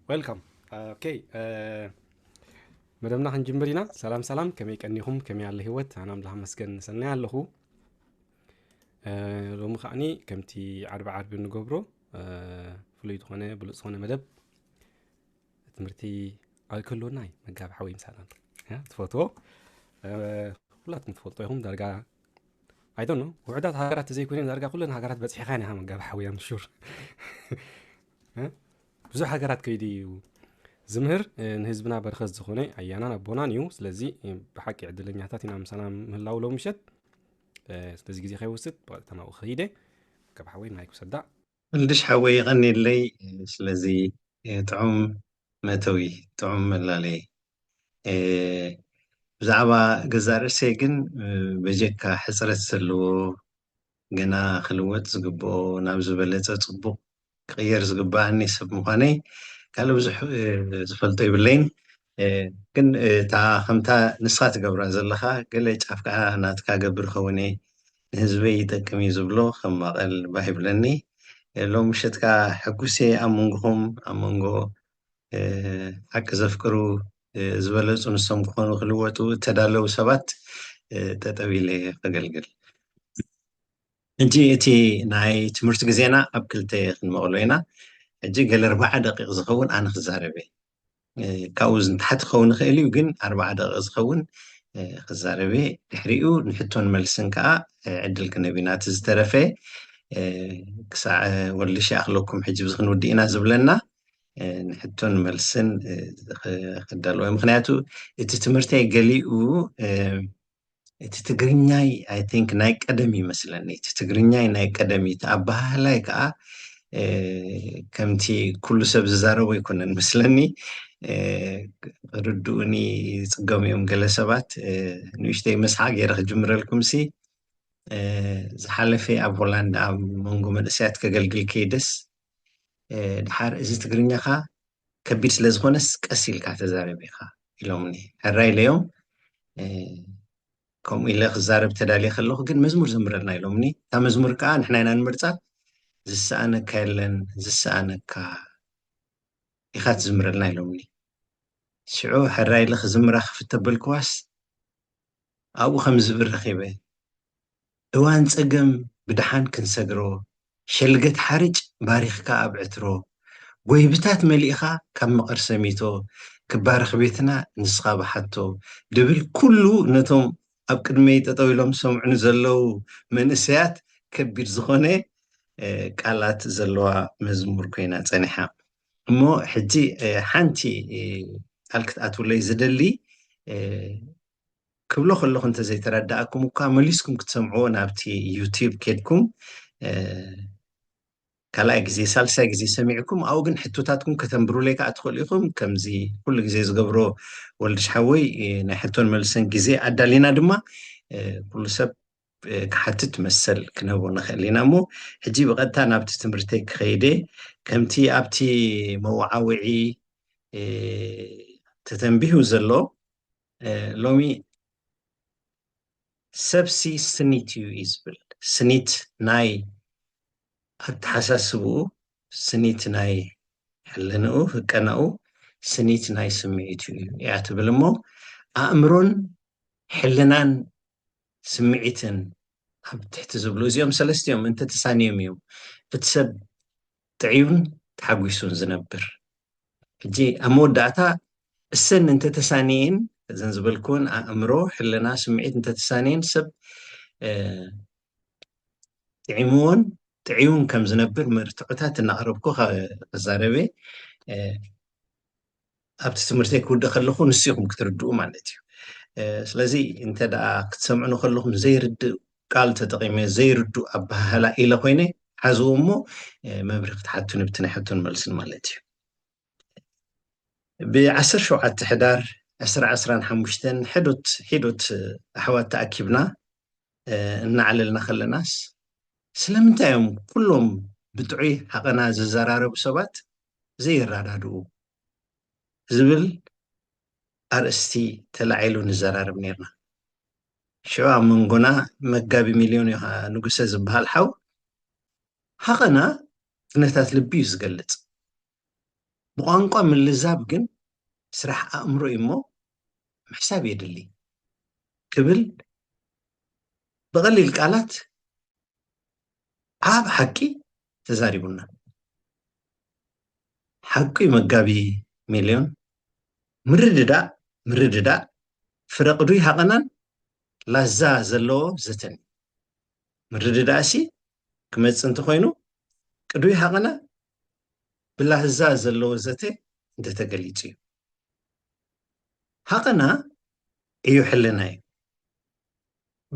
ويلكم. اوكي. مدامنا هنجمبرينا سلام سلام كمي كنيهم كمي على الهوت انا ملها مسكن سنة على لو مخاني كمتي عرب نقبرو فلويد خونه بلوص خونه مدب تمرتي الكلو ناي مقاب حوي مثلا ها تفوتو كلاتكم تفوتوهم درجة I don't know وعدات هاجرات زي كونين درجة كلنا هاجرات بس حخاني ها مقاب حوي ام شور ها بزح هاجرات كيدي زمهر نهزبنا برخص زخوني عيانا بونانيو سلازي بحكي عدلنياتاتنا مثلا مهلاو لو مشت سلازي جزي خيوست بغتنا وخيدة كبحوي مايكو صدق ولدش حوي يغني لي سلازي طعم متوي طعم ملالي بزعبا جزار سيجن بجيكا حسرة سلو جنا خلوت زقبو نابز بلت صبو غير زقبا عني سب مخاني قالوا بزح زفلطي باللين كن تا خمتا نسخات قبران زلخا قال لي تعفكا ناتكا قبر خوني هزبي تكمي زبلو خما قال باهب لني لو مشتكا حكوسي أمونغهم أمونغو حق زفكرو زبلت ونسهم كونو خلوتو تدالو سبات تتويلي قلقل انتي اتي ناي تمرت جزينا أبكلتي خنمغلوينا اجي قال 4 دقائق زخون أنا خزاربي كاوز نتحت خون خيلي وقن 4 دقائق زخون خزاربي تحريقو نحطون ملسن كا عدل كنبينات زترفي كساع ولشي أخلوكم حجب زخن ودينا زبلنا نحطون ملسن خدالو مخنياتو اتي تمرتي قليقو اتي تقرينياي I think ناي قدمي مثلا اتي تقرينياي ناي قدمي تأبها لاي كا كمتي كل سب زارو يكونن مثلني ردوني صقم يوم جلسبات نشتي مسحة غير جمر لكم سي زحلفي أب هولندا أب منغو مدسيات كجلجل كيدس دحار إزي تقرينيا خا كبير سلازخونس كأسيل كاتزاري بيخا إلومني الرأي اليوم كم إلا خزارب تدالي خلوخ جن مزمور زمرنا إلومني تا مزمور كا نحنا نمرتا زسانة كايلن زسانة كا إخات زمرنا إلومني شعو حراي لخ زمرخ في التبلكواس أبو 5 ብር እዋን ፀገም ብድሓን ክንሰግሮ ሸልገት ሓርጭ ባሪኽካ ኣብ ዕትሮ ጎይብታት መሊእኻ ካብ መቐር ሰሚቶ ክባርኽ ቤትና ንስኻ ብሓቶ ድብል ኩሉ ነቶም ኣብ ቅድመይ ጠጠው ኢሎም ሰምዑኒ ዘለው መንእሰያት ከቢድ ዝኾነ ቃላት ዘለዋ መዝሙር ኮይና ፀኒሓ እሞ ሕጂ ሓንቲ ቃል ክትኣትውለይ ዝደሊ كبلو خلو خنت زي ترداكم وكا مليسكم كتسمعوا نابتي يوتيوب كيدكم كلا اجزي سالسا اجزي سمعكم او جن حتوتاتكم كتنبرو ليك ادخل لكم كم زي كل جزي زقبرو ولدش حوي نحتون ملسن جزي ادالينا دما كل سب كحتت مسل كنبو نخلينا مو حجي بقدتا نابتي تمرتك خيدي كمتي ابتي موعوعي تتنبيهو زلو لومي سبسي سنيتيو إزبل سنيت ناي أتحسسبو سنيت ناي حلنو هكناو سنيت ناي سمعيتيو يعتبلمو أمرون حلنان سمعيتن أب تحت زبلو زيوم سلستيوم انت تسانيوم يوم بتسب تعيون تحبويسون زنبر جي أمود داتا السن انت تسانين زنزبلكون أمرو حلنا سمعيت انت تسانين سب تعيمون تعيون كم زنبر مرتعتات نقربكو خزاربي ኣብቲ ትምህርተይ ክውድእ ከለኹ ንስኹም ክትርድኡ ማለት እዩ ስለዚ እንተ ደኣ ክትሰምዑ ከለኹም ዘይርድእ ቃል ተጠቂመ ዘይርድእ ኣባሃህላ ኢለ ኮይነ ሓዝዎ እሞ መብሪ ክትሓቱን ብቲ ናይ ሕቶን መልስን ማለት እዩ ብ17 ሕዳር 2025 ሒዶት ኣሕዋት ተኣኪብና እናዕለልና ከለናስ ስለምንታይ እዮም ኩሎም ብጥዑይ ሓቐና ዝዘራረቡ ሰባት ዘይራዳድኡ ዝብል ኣርእስቲ ተላዒሉ ንዘራርብ ነርና ሽዑ ኣብ መንጎና መጋቢ ሚልዮን ንጉሰ ዝበሃል ሓው ሓቐና ኩነታት ልቢ እዩ ዝገልፅ ብቋንቋ ምልዛብ ግን ስራሕ ኣእምሮ እሞ ምሕሳብ የድሊ ክብል ብቐሊል ቃላት ዓብ ሓቂ ተዛሪቡና ሓቂ መጋቢ ሚልዮን ምርድዳእ ፍረቕዱይ ሃቐናን ላዛ ዘለዎ ዘተን ምርድዳእ እሲ ክመፅእ እንተኮይኑ ቅዱይ ሃቐና ብላዛ ዘለዎ ዘተ እንተተገሊጹ እዩ ሃቐና እዩ ሕልና እዩ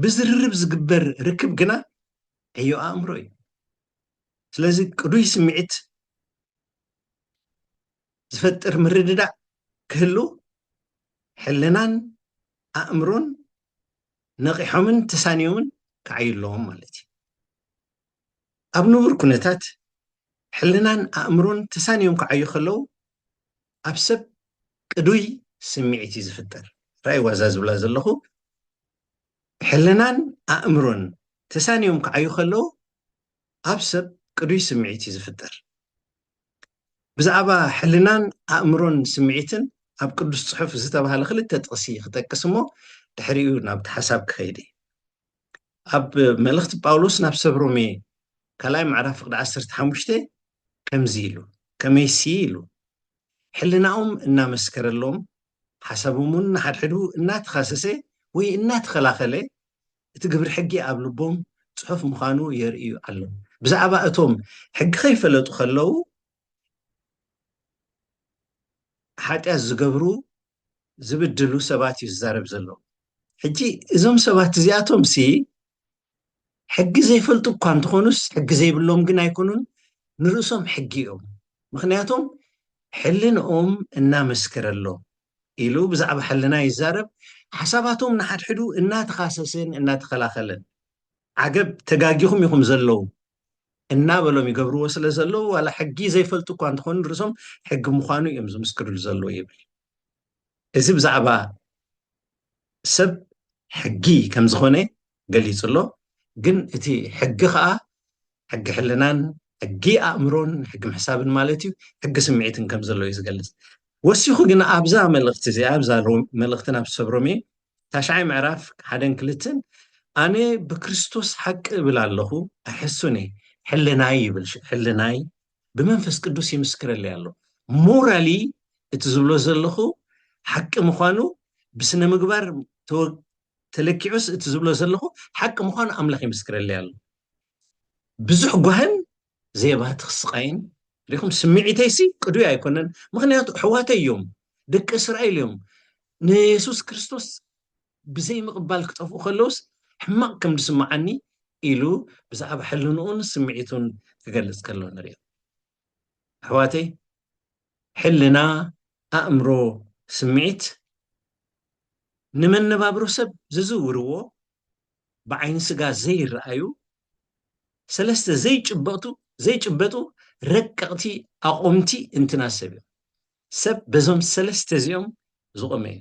ብዝርርብ ዝግበር ርክብ ግና እዩ ኣእምሮ እዩ ስለዚ ቅዱይ ስምዒት ዝፈጥር ምርድዳእ ክህሉ ሕልናን ኣእምሮን ነቂሖምን ተሳኒዮምን ክዓይለዎም ማለት እዩ ኣብ ንቡር ኩነታት ሕልናን ኣእምሮን ተሳኒዮም ክዓዩ ከለዉ ኣብ ሰብ ቅዱይ ስምዒት እዩ ዝፍጠር ራእይ ዋዛ ዝብላ ዘለኹ ሕልናን ኣእምሮን ተሳኒዮም ክዓዩ ከለዉ ኣብ ሰብ ቅዱይ ስምዒት እዩ ዝፍጠር ብዛዕባ ሕልናን ኣእምሮን ስምዒትን ኣብ ቅዱስ ጽሑፍ ዝተባሃለ ክልተ ጥቕሲ ክጠቅስ እሞ ድሕሪኡ ናብቲ ሓሳብ ክኸይድ ኣብ መልእኽቲ ጳውሎስ ናብ ሰብ ሮሜ ካልኣይ ምዕራፍ ፍቕዲ 15 ከምዚ ኢሉ ከመይሲ ኢሉ ሕልናኦም እናመስከረሎም ሓሳቦም እውን ናሓድሕዱ እናተኻሰሰ ወይ እናተኸላኸለ እቲ ግብሪ ሕጊ ኣብ ልቦም ጽሑፍ ምዃኑ የርእዩ ኣሎ ብዛዕባ እቶም ሕጊ ከይፈለጡ ከለዉ ሓጢኣት ዝገብሩ ዝብድሉ ሰባት እዩ ዝዛረብ ዘሎ ሕጂ እዞም ሰባት እዚኣቶም ሲ ሕጊ ዘይፈልጡ እኳ እንትኾኑስ ሕጊ ዘይብሎም ግን ኣይኮኑን ንርእሶም ሕጊ እዮም ምክንያቱም ሕልንኦም እናመስከረሎም ኢሉ ብዛዕባ ሕልና ይዛረብ ሓሳባቶም ንሓድሕዱ እናተኻሰስን እናተኸላኸለን ዓገብ ተጋጊኹም ኢኹም ዘለዉ እናበሎም ይገብርዎ ስለ ዘለዉ ዋላ ሕጊ ዘይፈልጡ እኳ እንትኾኑ ንርእሶም ሕጊ ምዃኑ እዮም ዝምስክርሉ ዘለዉ ይብል እዚ ብዛዕባ ሰብ ሕጊ ከም ዝኾነ ገሊጹ ኣሎ ግን እቲ ሕጊ ከዓ ሕጊ ሕልናን ሕጊ ኣእምሮን ሕጊ ምሕሳብን ማለት እዩ ሕጊ ስምዒትን ከም ዘሎ እዩ ዝገልጽ ወሲኹ ግን ኣብዛ መልእኽቲ እዚኣ ኣብዛ መልእኽቲ ናብ ሰብ ሮሜ ታሽዓይ ምዕራፍ 1-2 ኣነ ብክርስቶስ ሓቂ እብል ኣለኹ ኣሕሱኒ ሕልናይ ይብል ሕልናይ ብመንፈስ ቅዱስ ይምስክረለይ ኣሎ ሞራሊ እቲ ዝብሎ ዘለኹ ሓቂ ምዃኑ ብስነ ምግባር ተለኪዑስ እቲ ዝብሎ ዘለኹ ሓቂ ምዃኑ ኣምላኽ ይምስክረለይ ኣሎ ብዙሕ ጓህን ዘየባት ክስቃይን ሪኹም ስምዒተይሲ ቅዱይ ኣይኮነን ምክንያቱ ኣሕዋተይ እዮም ደቂ እስራኤል እዮም ንየሱስ ክርስቶስ ብዘይ ምቕባል ክጠፍኡ ከለውስ ሕማቕ ከም ዝስማዓኒ ኢሉ ብዛዕባ ሕልንኡን ስምዒቱን ክገልጽ ከሎ ንሪኦ ኣሕዋተይ ሕልና ኣእምሮ ስምዒት ንመነባብሮ ሰብ ዝዝውርዎ ብዓይኒ ስጋ ዘይረኣዩ ሰለስተ ዘይጭበጡ ረቀቕቲ ኣቆምቲ እንትናሰብ እዮም ሰብ በዞም ሰለስተ እዚኦም ዝቆመ እዩ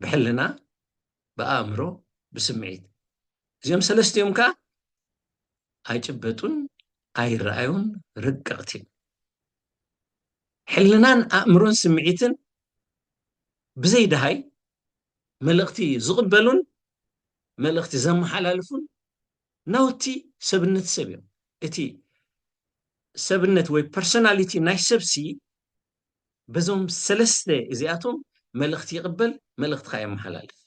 ብሕልና ብኣእምሮ ብስምዒት እዚኦም ሰለስቲኦም ከዓ ኣይጭበጡን ኣይረኣዩን ረቀቕቲ ሕልናን ኣእምሮን ስምዒትን ብዘይ ደሃይ መልእኽቲ ዝቕበሉን መልእኽቲ ዘመሓላልፉን ናውቲ ሰብነት ሰብ እዮም እቲ ሰብነት ወይ ፐርሶናሊቲ ናይ ሰብሲ በዞም ሰለስተ እዚኣቶም መልእኽቲ ይቕበል መልእኽቲ ከዓ የመሓላልፍ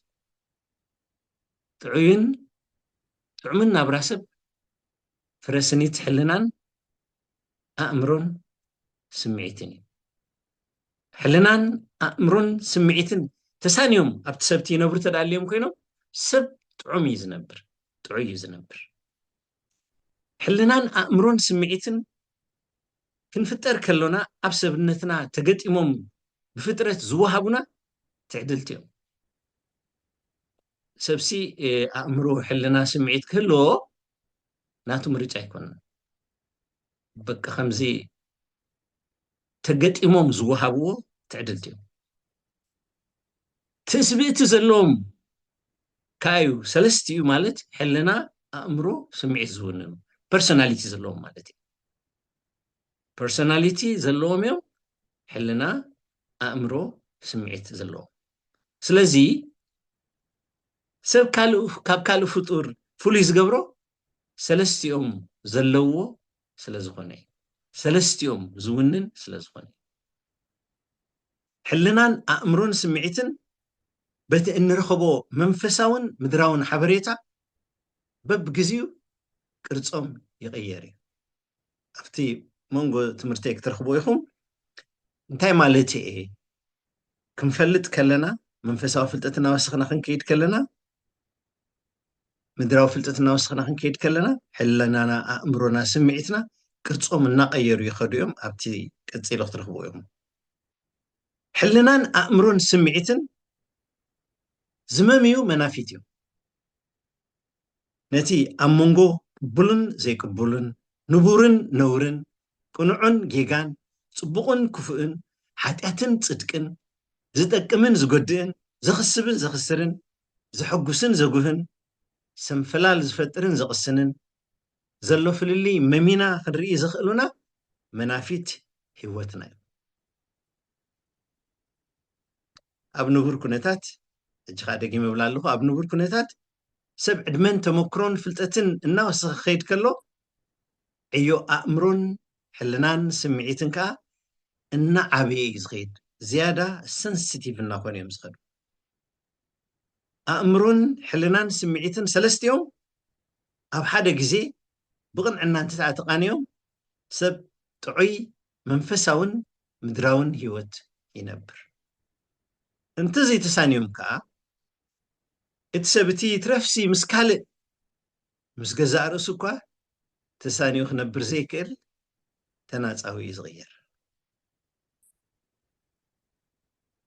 ጥዑምን ናብራ ሰብ ፍረስኒት ሕልናን ኣእምሮን ስምዒትን እዩ ሕልናን ኣእምሮን ስምዒትን ተሳኒዮም ኣብቲ ሰብቲ ይነብሩ ተዳልዮም ኮይኖም ሰብ ጥዑም እዩ ዝነብር ሕልናን ኣእምሮን ስምዒትን ክንፍጠር ከሎና ኣብ ሰብነትና ተገጢሞም ብፍጥረት ዝወሃቡና ትዕድልቲ እዮም ሰብሲ ኣእምሮ ሕልና ስምዒት ክህልዎ ናቱ ምርጫ ኣይኮነን በቃ ከምዚ ተገጢሞም ዝወሃብዎ ትዕድልቲ እዮም ትስብእቲ ዘለዎም ካዩ ሰለስተ እዩ ማለት ሕልና ኣእምሮ ስምዒት ዝውንኑ ፐርሶናሊቲ ዘለዎም ማለት እዩ ፐርሶናሊቲ ዘለዎም እዮም ሕልና ኣእምሮ ስምዒት ዘለዎ ስለዚ ሰብ ካብ ካልእ ፍጡር ፍሉይ ዝገብሮ ሰለስቲኦም ዘለዎ ስለ ዝኾነ ሰለስቲኦም ዝውንን ስለ ዝኾነ ሕልናን ኣእምሮን ስምዒትን በቲ እንረኸቦ መንፈሳውን ምድራውን ሓበሬታ በብግዚኡ ቅርጾም ይቕየር እዩ ኣብቲ መንጎ ትምህርተይ ክትረኽቦ ኢኹም እንታይ ማለት እየ ክንፈልጥ ከለና መንፈሳዊ ፍልጠት እናወስኽና ክንከይድ ከለና ምድራዊ ፍልጠት እናወስኽና ክንከይድ ከለና ሕልናና ኣእምሮና ስምዒትና ቅርጾም እናቐየሩ ይኸዱ እዮም ኣብቲ ቀፂሎ ክትረኽቦ ኢኹም ሕልናን ኣእምሮን ስምዒትን ዝመምዩ መናፊት እዩ ነቲ ኣብ መንጎ ቅቡልን ዘይቅቡልን ንቡርን ነውርን ቅኑዕን ጌጋን ጽቡቕን ክፉእን ሓጢኣትን ጽድቅን ዝጠቅምን ዝጎድእን ዘኽስብን ዘኽስርን ዘሐጉስን ዘጉህን ሰንፈላል ዝፈጥርን ዘቕስንን ዘሎ ፍልሊ መሚና ክንርኢ ዘኽእሉና መናፊት ህይወትና እዩ ኣብ ንቡር ኩነታት እጅኻ ደጊመ እብላ ኣለኹ ኣብ ንቡር ኩነታት ሰብ ዕድመን ተመክሮን ፍልጠትን እናወሰኸ ክኸይድ ከሎ ዕዮ ኣእምሮን ሕልናን ስምዒትን ከዓ እናዓበየ እዩ ዝኸይድ ዝያዳ ሰንሲቲቭ እናኾኑ እዮም ዝኸዱ ኣእምሮን ሕልናን ስምዒትን ሰለስቲኦም ኣብ ሓደ ግዜ ብቕንዕና እንትትዓ ተቓንዮም ሰብ ጥዑይ መንፈሳውን ምድራውን ህይወት ይነብር እንተዘይተሳንዮም ከዓ እቲ ሰብ እቲ ትረፍሲ ምስ ካልእ ምስ ገዛእ ርእሱ እኳ ተሳንዩ ክነብር ዘይክእል ተናፃዊ እዩ ዝቕየር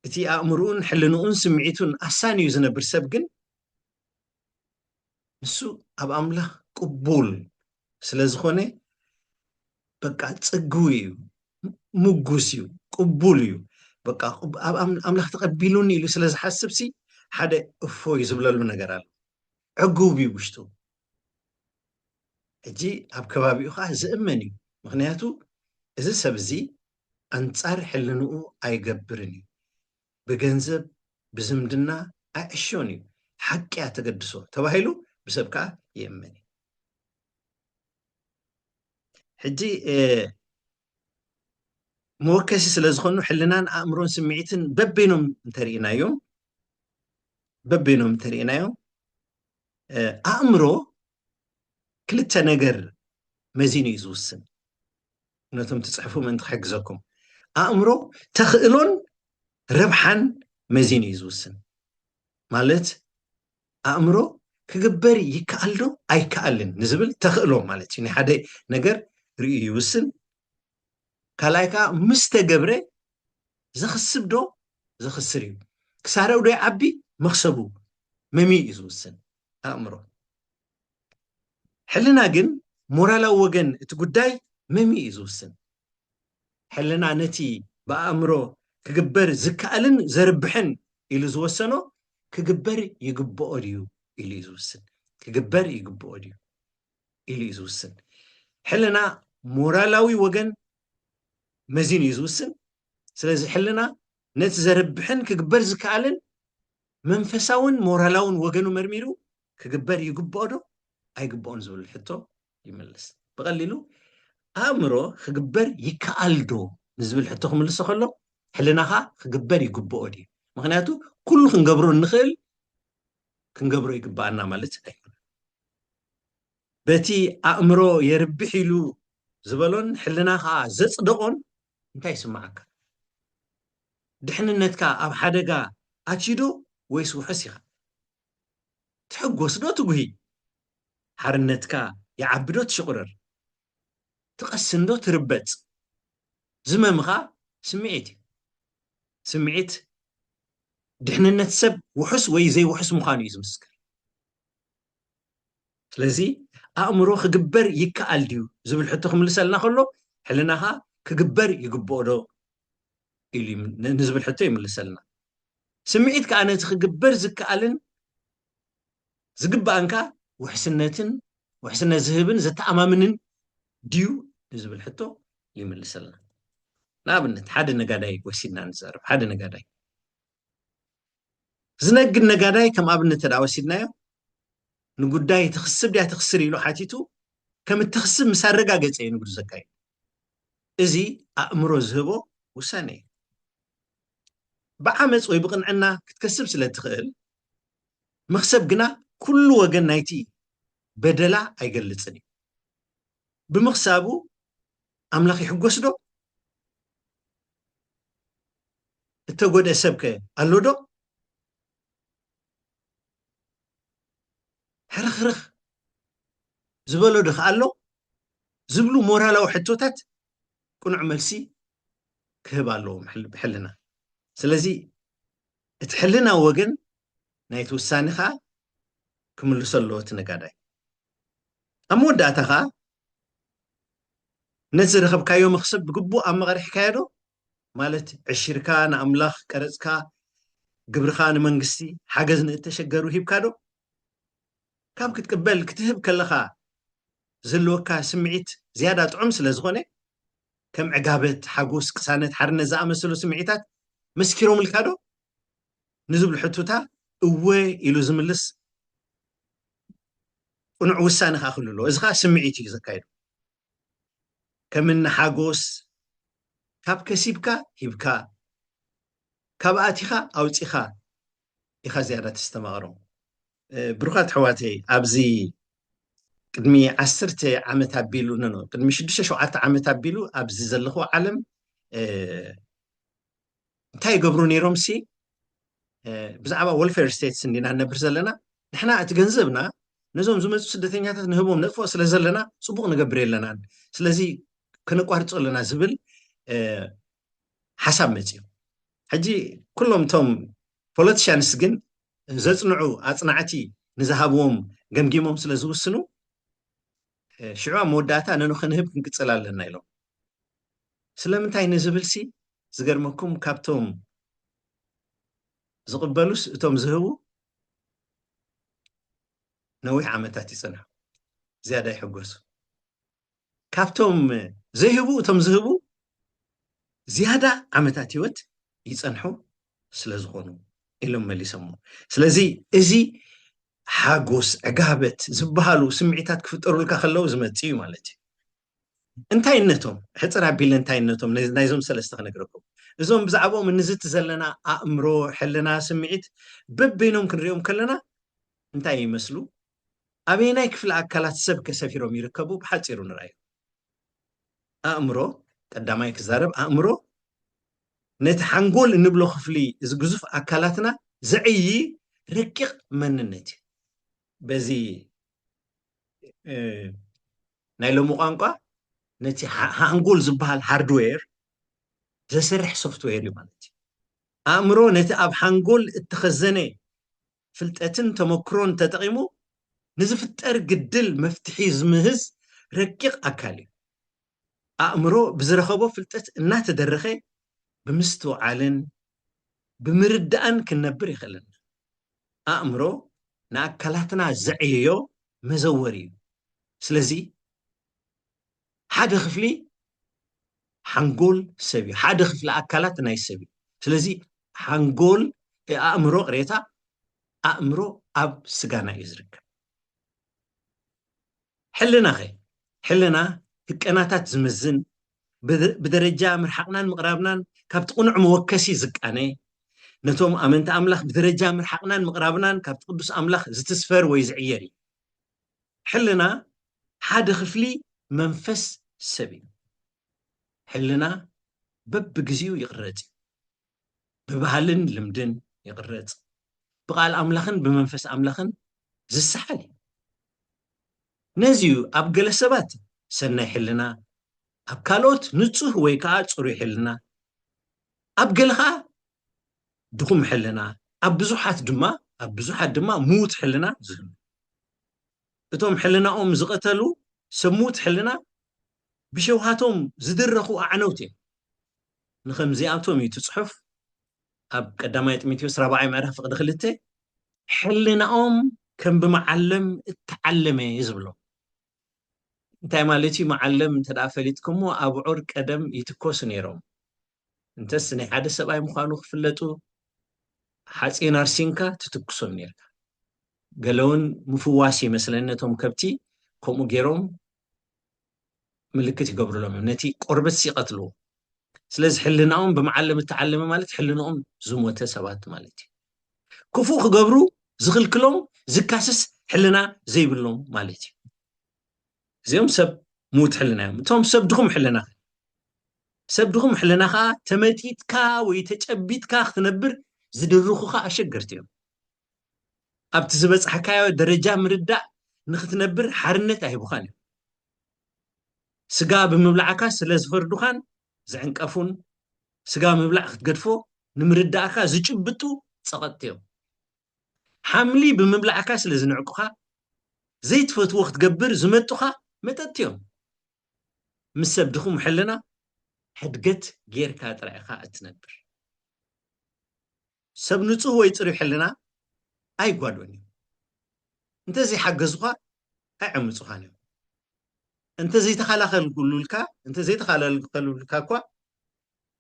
እቲ ኣእምሮኡን ሕልንኡን ስምዒቱን ኣሳንዩ ዝነብር ሰብ ግን ንሱ ኣብ ኣምላኽ ቅቡል ስለ ዝኾነ በቃ ጽግው እዩ ምጉስ እዩ ቅቡል እዩ በቃ ኣብ ኣምላኽ ተቐቢሉኒ ኢሉ ስለ ዝሓስብሲ ሓደ እፎይ ዝብለሉ ነገር ኣሎ ዕጉብ እዩ ውሽጡ ሕጂ ኣብ ከባቢኡ ከዓ ዝእመን እዩ ምክንያቱ እዚ ሰብ እዚ ኣንጻር ሕልንኡ ኣይገብርን እዩ ብገንዘብ ብዝምድና ኣይዕሾን እዩ ሓቂ ተገድሶ ተባሂሉ ብሰብ ከዓ ይእመን እዩ ሕጂ መወከሲ ስለ ዝኾኑ ሕልናን ኣእምሮን ስምዒትን በበይኖም እንተሪእናዮም ኣእምሮ ክልተ ነገር መዚኑ እዩ ዝውስን ነቶም ትፅሕፉ ምእንቲ ክሕግዘኩም ኣእምሮ ተኽእሎን ረብሓን መዚኑ እዩ ዝውስን ማለት ኣእምሮ ክግበር ይከኣል ዶ ኣይከኣልን ንዝብል ተኽእሎ ማለት እዩ ናይ ሓደ ነገር ርእዩ ይውስን ካልኣይ ከዓ ምስ ተገብረ ዘኽስብ ዶ ዘኽስር እዩ ክሳረው ዶ ይዓቢ መኽሰቡ መሚኡ እዩ ዝውስን ኣእምሮ ሕልና ግን ሞራላዊ ወገን እቲ ጉዳይ መሚኡ እዩ ዝውስን ሕልና ነቲ ብኣእምሮ ክግበር ዝከኣልን ዘርብሕን ኢሉ ዝወሰኖ ክግበር ይግብኦ ድዩ ኢሉ እዩ ዝውስን ክግበር ይግብኦ ድዩ ኢሉ እዩ ዝውስን ሕልና ሞራላዊ ወገን መዚኑ እዩ ዝውስን ስለዚ ሕልና ነቲ ዘርብሕን ክግበር ዝከኣልን መንፈሳውን ሞራላውን ወገኑ መርሚሩ ክግበር ይግብኦ ዶ ኣይግብኦን ዝብል ሕቶ ይመልስ ብቐሊሉ ኣእምሮ ክግበር ይከኣል ዶ ንዝብል ሕቶ ክምልሶ ከሎ ሕልናኻ ክግበር ይግብኦ ድዩ ምክንያቱ ኩሉ ክንገብሮ ንኽእል ክንገብሮ ይግባአና ማለት ኣይኮነን በቲ ኣእምሮ የርብሕ ኢሉ ዝበሎን ሕልናኻ ዘጽደቆን እንታይ ይስማዓካ ድሕንነትካ ኣብ ሓደጋ ኣትሺዶ ወይስ ውሕስ ኢኻ ትሕጎስ ዶ ትጉሂ ሓርነትካ ይዓቢ ዶ ትሽቁረር ትቐስን ዶ ትርበጽ ዝመምኻ ስምዒት እዩ ስምዒት ድሕንነት ሰብ ውሕስ ወይ ዘይውሕስ ምዃኑ እዩ ዝምስክር ስለዚ ኣእምሮ ክግበር ይከኣል ድዩ ዝብል ሕቶ ክምልሰልና ከሎ ሕልናኻ ክግበር ይግብኦ ዶ ኢሉ ንዝብል ሕቶ ይምልሰልና ስምዒት ከዓ ነቲ ክግበር ዝከኣልን ዝግባአንካ ውሕስነት ዝህብን ዘተኣማምንን ድዩ ንዝብል ሕቶ ይምልሰልና ንኣብነት ሓደ ነጋዳይ ወሲድና ንዛረብ ሓደ ነጋዳይ ዝነግድ ነጋዳይ ከም ኣብነት ተዳ ወሲድናዮ ንጉዳይ ትኽስብ ዲያ ትኽስር ኢሉ ሓቲቱ ከም እትኽስብ ምስ ኣረጋገፀ እዩ ንግዱ ዘካይድ እዚ ኣእምሮ ዝህቦ ውሳነ እዩ ብዓመፅ ወይ ብቕንዕና ክትከስብ ስለ ትኽእል መክሰብ ግና ኩሉ ወገን ናይቲ በደላ ኣይገልፅን እዩ ብምክሳቡ ኣምላኽ ይሕጎስ ዶ እተጎድአ ሰብ ከ ኣሎ ዶ ሕርኽርኽ ዝበሎ ዶ ኣሎ ዝብሉ ሞራላዊ ሕቶታት ቁኑዕ መልሲ ክህብ ኣለዎ ብሕልና ስለዚ እቲ ሕልና ወገን ናይቲ ውሳነ ከዓ ክምልሶ ኣለዎ እቲ ነጋዳይ ኣብ መወዳእታ ከዓ ነቲ ዝረኸብካዮ መክሰብ ብግቡእ ኣብ መቐርሒ ካየዶ ማለት ዕሽርካ ንኣምላኽ ቀረፅካ ግብርኻ ንመንግስቲ ሓገዝ ንእተሸገሩ ሂብካ ዶ ካብ ክትቅበል ክትህብ ከለኻ ዘለወካ ስምዒት ዝያዳ ጥዑም ስለ ዝኾነ ከም ዕጋበት ሓጎስ ቅሳነት ሓርነት ዝኣመሰሉ ስምዒታት መስኪሮም ኢልካ ዶ ንዝብሉ ሕቱታ እወ ኢሉ ዝምልስ ቁኑዕ ውሳነ ከዓ ክህሉ ኣለዎ እዚ ከዓ ስምዒት እዩ ዘካይዱ ከምኒ ሓጎስ ካብ ከሲብካ ሂብካ ካብ ኣቲኻ ኣውፂኻ ኢኻ ዝያዳ ተስተማቕሮ ብሩኻት ኣሕዋተይ ኣብዚ ቅድሚ 10 ዓመት ኣቢሉ ቅድሚ 6-7 ዓመት ኣቢሉ ኣብዚ ዘለኹ ዓለም እንታይ ይገብሩ ነይሮም ሲ ብዛዕባ ዌልፌር ስቴትስ እንዲና ነብር ዘለና ንሕና እቲ ገንዘብና ነዞም ዝመፁ ስደተኛታት ንህቦም ነጥፎ ስለ ዘለና ፅቡቕ ንገብር የለናን ስለዚ ክነቋርፆ ኣለና ዝብል ሓሳብ መፅዩ ሕጂ ኩሎም እቶም ፖለቲሽያንስ ግን ዘፅንዑ ኣፅናዕቲ ንዝሃብዎም ገምጊሞም ስለ ዝውስኑ ሽዑ መወዳእታ ነኖ ክንህብ ክንቅፅል ኣለና ኢሎም ስለምንታይ ንዝብል ሲ ዝገርመኩም ካብቶም ዝቕበሉስ እቶም ዝህቡ ነዊሕ ዓመታት ይፀንሑ ዝያዳ ይሕጎሱ ካብቶም ዘይህቡ እቶም ዝህቡ ዝያዳ ዓመታት ህይወት ይፀንሑ ስለ ዝኾኑ ኢሎም መሊሶሞ ስለዚ እዚ ሓጎስ ዕጋበት ዝበሃሉ ስምዒታት ክፍጠሩልካ ከለው ዝመፅእ እዩ ማለት እዩ እንታይነቶም ሕፅር ኣቢለ እንታይነቶም ናይዞም ሰለስተ ክነግረኩም እዞም ብዛዕባኦም እንዝቲ ዘለና ኣእምሮ ሕልና ስምዒት በበይኖም ክንሪኦም ከለና እንታይ ይመስሉ ኣበየናይ ክፍሊ ኣካላት ሰብ ከሰፊሮም ይርከቡ ብሓፂሩ ንርአዩ ኣእምሮ ቀዳማይ ክዛረብ ኣእምሮ ነቲ ሓንጎል እንብሎ ክፍሊ እዚ ግዙፍ ኣካላትና ዘዕይ ረቂቕ መንነት እዩ በዚ ናይ ሎሚ ቋንቋ ነቲ ሓንጎል ዝበሃል ሃርድዌር ዘስርሕ ሶፍትዌር እዩ ማለት እዩ ኣእምሮ ነቲ ኣብ ሓንጎል እትኸዘነ ፍልጠትን ተመክሮን ተጠቂሙ ንዝፍጠር ግድል መፍትሒ ዝምህዝ ረቂቕ ኣካል እዩ ኣእምሮ ብዝረኸቦ ፍልጠት እናተደረኸ ብምስትውዓልን ብምርዳእን ክንነብር ይኽእለና ኣእምሮ ንኣካላትና ዘዕየዮ መዘወር እዩ ስለዚ ሓደ ክፍሊ ሓንጎል ሰብ እዩ ሓደ ክፍሊ ኣካላት ናይ ሰብ እዩ ስለዚ ሓንጎል ኣእምሮ ቅሬታ ኣእምሮ ኣብ ስጋና እዩ ዝርከብ ሕልና ኸ ሕልና ህቀናታት ዝምዝን ብደረጃ ምርሓቅናን ምቕራብናን ካብቲ ቁኑዕ መወከሲ ዝቃነ ነቶም ኣመንቲ ኣምላኽ ብደረጃ ምርሓቅናን ምቕራብናን ካብቲ ቅዱስ ኣምላኽ ዝትስፈር ወይ ዝዕየር እዩ ሕልና ሓደ ክፍሊ መንፈስ ሰብ እዩ ሕልና በብግዚኡ ይቕረፅ ብባህልን ልምድን ይቕረፅ ብቓል ኣምላኽን ብመንፈስ ኣምላኽን ዝሰሓል እዩ ነዚዩ ኣብ ገለ ሰባት ሰናይ ሕልና ኣብ ካልኦት ንጹህ ወይ ከዓ ጽሩይ ሕልና ኣብ ገለ ከዓ ድኹም ሕልና ኣብ ብዙሓት ድማ ሙት ሕልና ዝህሉ እቶም ሕልናኦም ዝቐተሉ ሰሙት ሕልና ብሸውሃቶም ዝድረኹ ኣዕነውት እዮም ንከምዚኣቶም እዩ ትጽሑፍ ኣብ ቀዳማይ ጢሞቴዎስ 4 ምዕራፍ 2 ሕልናኦም ከም ብመዓለም እተዓለመ ዝብሎ እንታይ ማለት እዩ መዓለም ተዳ ፈሊጥኩሞ ኣብ ዑር ቀደም ይትኮሱ ነይሮም እንተስ ናይ ሓደ ሰብኣይ ምዃኑ ክፍለጡ ሓፂን ኣርሲንካ ትትክሶም ነርካ ገለውን ምፍዋስ ይመስለኒ ነቶም ከብቲ ከምኡ ገይሮም ምልክት ይገብሩሎም ነቲ ቆርበት ይቀትልዎ ስለዚ ሕልናኦም ብመዓለም እተዓለመ ማለት ሕልናኦም ዝሞተ ሰባት ማለት እዩ ክፉእ ክገብሩ ዝኽልክሎም ዝካሰስ ሕልና ዘይብሎም ማለት እዩ እዚኦም ሰብ ሙት ሕልና እዮም እቶም ሰብ ድኹም ሕልና ሰብ ድኹም ሕልና ከዓ ተመቲትካ ወይ ተጨቢትካ ክትነብር ዝድርኹካ ኣሸገርቲ እዮም ኣብቲ ዝበፅሐካዮ ደረጃ ምርዳእ ንክትነብር ሓርነት ኣይቡኻን እዮም ስጋ ብምብላዕካ ስለ ዝፈርዱኻን ዝዕንቀፉን ስጋ ምብላዕ ክትገድፎ ንምርዳእካ ዝጭብጡ ፀቐጥቲ እዮም ሓምሊ ብምብላዕካ ስለ ዝንዕቁኻ ዘይትፈትዎ ክትገብር ዝመጡኻ መጠጥቲ እዮም ምስ ሰብ ድኹም ሕልና ሕድገት ጌርካ ጥራይኻ እትነብር ሰብ ንጹህ ወይ ፅሩይ ሕልና ኣይጓድዎን እዮም እንተዘይሓገዙኻ ኣይዕምፁኻን እዮም እንተዘይተኸላኸልኩሉልካ እኳ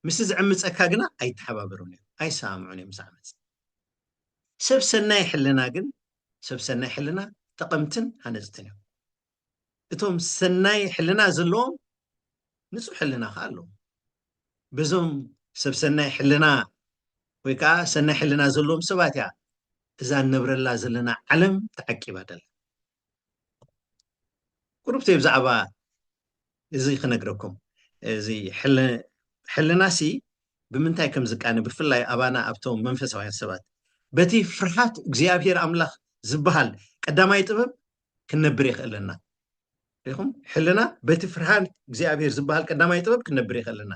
ምስ ዝዕምፀካ ግና ኣይተሓባበሩን እዮም ኣይሰማዑን እዮም ዝዓመፅ ሰብ ሰናይ ሕልና ግን ሰብ ሰናይ ሕልና ጠቐምትን ሃነፅትን እዮም እቶም ሰናይ ሕልና ዘለዎም ንጹህ ሕልና ከዓ ኣለዎም በዞም ሰብ ሰናይ ሕልና ወይ ከዓ ሰናይ ሕልና ዘለዎም ሰባት እያ እዛ ነብረላ ዘለና ዓለም ተዓቂባ ደላ ቁርብተይ ብዛዕባ እዚ ክነግረኩም እዚ ሕልናሲ ብምንታይ ከም ዝቃነ ብፍላይ ኣባና ኣብቶም መንፈሳውያን ሰባት በቲ ፍርሃት እግዚኣብሔር ኣምላኽ ዝበሃል ቀዳማይ ጥበብ ክነብር ይኽእለና ኢኹም ሕልና በቲ ፍርሃት እግዚኣብሔር ዝበሃል ቀዳማይ ጥበብ ክነብር ይኽእለና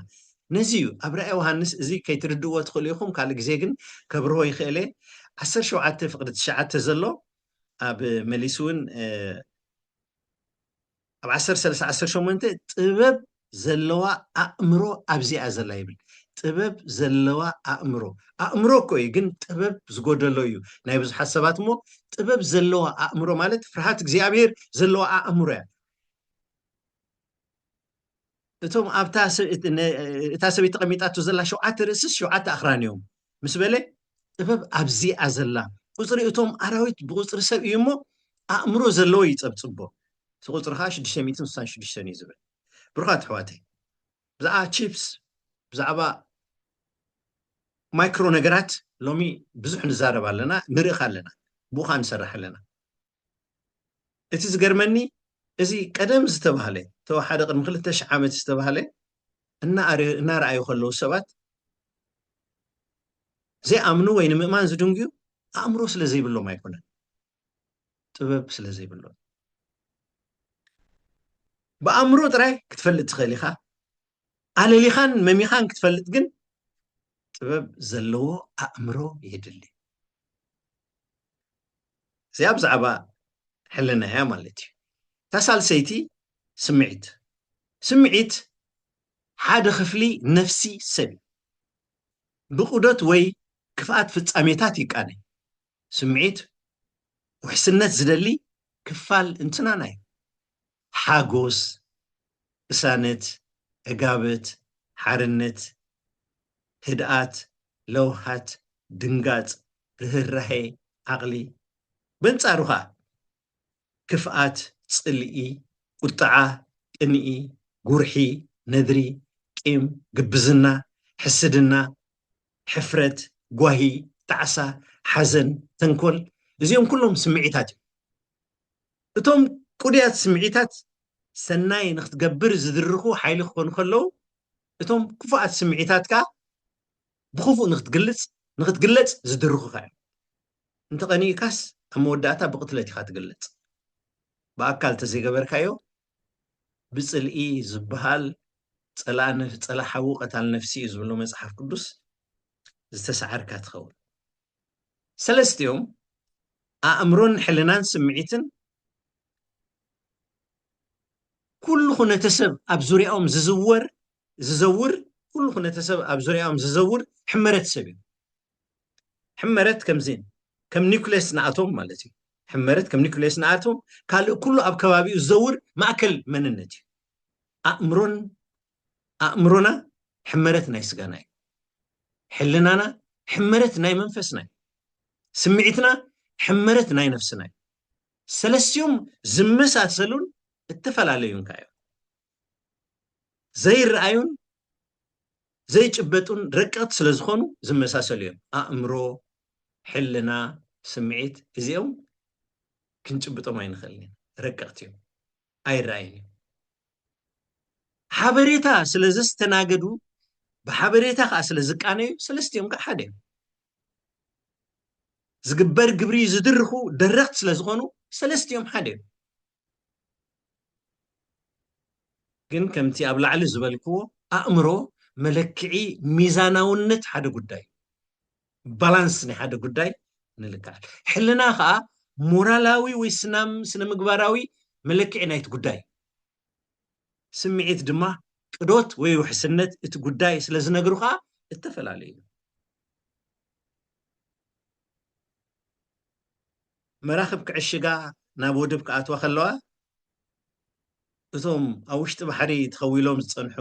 ነዚ እዩ ኣብ ራእይ ዮሃንስ እዚ ከይትርድእዎ ትኽእሉ ኢኹም ካልእ ግዜ ግን ከብርሆ ይኽእለ 17:9 ዘሎ ኣብ መሊስ እውን ኣብ 13:18 ጥበብ ዘለዋ ኣእምሮ ኣብዚኣ ዘላ ይብል ጥበብ ዘለዋ ኣእምሮ እኮ እዩ ግን ጥበብ ዝጎደሎ እዩ ናይ ብዙሓት ሰባት እሞ ጥበብ ዘለዋ ኣእምሮ ማለት ፍርሃት እግዚኣብሔር ዘለዋ ኣእምሮ እያ እቶም ኣብታ እታ ሰበይቲ ተቐሚጣቶ ዘላ 7 ርእስስ 7 ኣኽራን እዮም ምስ በለ ጥበብ ኣብዚኣ ዘላ ቁፅሪ እቶም ኣራዊት ብቁፅሪ ሰብ እዩ እሞ ኣእምሮ ዘለዎ ይፀብፅቦ ቁፅርካ 666 እዩ ዝብል ብሩኻት ኣሕዋተይ ብዛዕባ ቺፕስ ብዛዕባ ማይክሮ ነገራት ሎሚ ብዙሕ ንዛረብ ኣለና ንርእኻ ኣለና ብኡኻ ንሰርሕ ኣለና እቲ ዝገርመኒ እዚ ቀደም ዝተባሃለ ተዋሓደ ቅድሚ 2000 ዓመት ዝተባሃለ እናረኣዩ ከለዉ ሰባት ዘይኣምኑ ወይ ንምእማን ዝድንግዩ ኣእምሮ ስለ ዘይብሎም ኣይኮነን ጥበብ ስለ ዘይብሎም በኣእምሮ ጥራይ ክትፈልጥ ትኽእል ኢኻ ኣለሊኻን መሚኻን ክትፈልጥ ግን ጥበብ ዘለዎ ኣእምሮ የድሊ እዚኣ ብዛዕባ ሕልና እያ ማለት እዩ ታሳልሰይቲ ስምዒት ሓደ ክፍሊ ነፍሲ ሰብ ብቁደት ወይ ክፍኣት ፍጻሜታት ይቃነ ስምዒት ውሕስነት ዝደሊ ክፋል እንትናና እዩ ሓጎስ እሳነት ዕጋበት ሓርነት ህድኣት ለውሃት ድንጋፅ ርህራሄ ዓቕሊ በንጻሩኻ ክፍኣት ጽልኢ ቁጥዓ ቅንኢ ጉርሒ ነድሪ ቂም ግብዝና ሕስድና ሕፍረት ጓሂ ጣዕሳ ሓዘን ተንኮል እዚኦም ኩሎም ስምዒታት እዮም እቶም ቁድያት ስምዒታት ሰናይ ንክትገብር ዝድርኹ ሓይሊ ክኾኑ ከለዉ እቶም ክፉኣት ስምዒታት ከዓ ብክፉእ ንክትግለፅ ዝድርኹካ እዮም እንተቐኒእካስ ኣብ መወዳእታ ብቕትለት ኢኻ ትግለፅ ብኣካል ተዘይገበርካዮ ብፅልኢ ዝበሃል ፀላ ሓዊ ቀታል ነፍሲ እዩ ዝብሎ መፅሓፍ ቅዱስ ዝተሰዓርካ ትኸውን ሰለስቲኦም ኣእምሮን ሕልናን ስምዒትን ኩሉ ኩነተሰብ ኣብ ዙርያኦም ዝዘውር ኩሉ ኩነተሰብ ኣብ ዙርያኦም ዝዘውር ሕመረት ሰብ እዩ ሕመረት ከም ኒውክሌስ ንኣቶም ማለት እዩ ሕመረት ከም ኒውክሌስ ንኣቶም ካልእ ኩሉ ኣብ ከባቢኡ ዝዘውር ማእከል መንነት እዩ ኣእምሮና ሕመረት ናይ ስጋና እዩ حلنانا حمرت ناي منفسنا سمعتنا حمرت ناي نفسنا سلسيوم زمسات سلون اتفل عليهم كايو زي الرأيون زي جبتون ركعت سلزخونو زمساسل يوم أمرو حلنا سمعت إزيهم كنت جبتو ما ينخلين ركعت يوم أي رأيني حبريتا سلزس تناقدو بحبريتا خاصل زكاني سلستيوم كحدين زقبر قبري زدرخو درخت سلزخونو سلستيوم حدين ግን ከምቲ ኣብ ላዕሊ ዝበልክዎ ኣእምሮ መለክዒ ሚዛናውነት ሓደ ጉዳይ ባላንስ ናይ ሓደ ጉዳይ ንልካል ሕልና ከዓ ሞራላዊ ወይ ስነ ምግባራዊ መለክዒ ናይቲ ጉዳይ ስምዒት ድማ ቅዶት ወይ ውሕስነት እቲ ጉዳይ ስለ ዝነግሩ ከዓ እተፈላለዩ መራኽብ ክዕሽጋ ናብ ወደብ ክኣትዋ ከለዋ እቶም ኣብ ውሽጢ ባሕሪ ተኸዊሎም ዝፀንሑ